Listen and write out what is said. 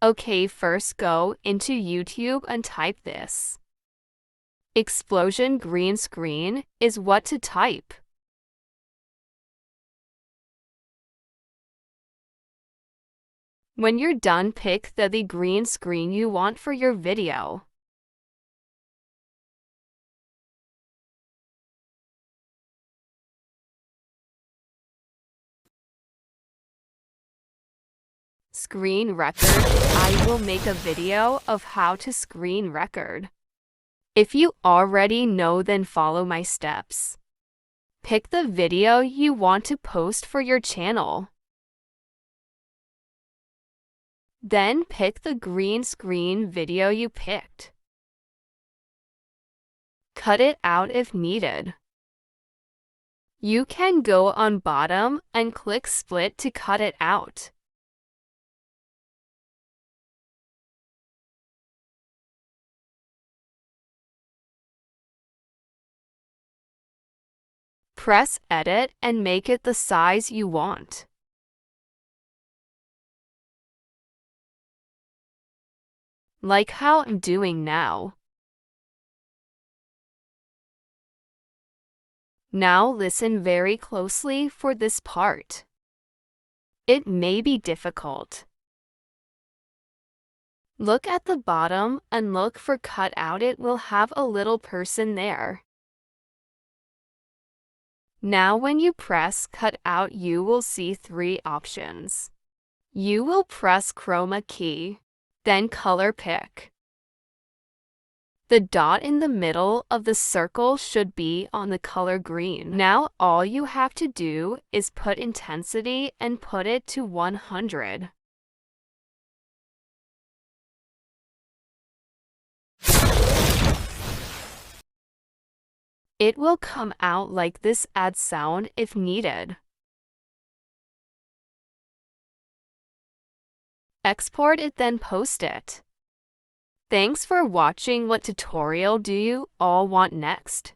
Okay, first go into YouTube and type this. Explosion green screen is what to type. When you're done, pick the green screen you want for your video. Screen record. I will make a video of how to screen record. If you already know, then follow my steps. Pick the video you want to post for your channel. Then pick the green screen video you picked. Cut it out if needed. You can go on bottom and click split to cut it out. Press edit and make it the size you want. Like how I'm doing now. Now listen very closely for this part. It may be difficult. Look at the bottom and look for cut out. It will have a little person there. Now when you press cut out, you will see 3 options. You will press chroma key, then color pick. The dot in the middle of the circle should be on the color green. Now all you have to do is put intensity and put it to 100. It will come out like this. Add sound if needed. Export it, then post it. Thanks for watching. What tutorial do you all want next?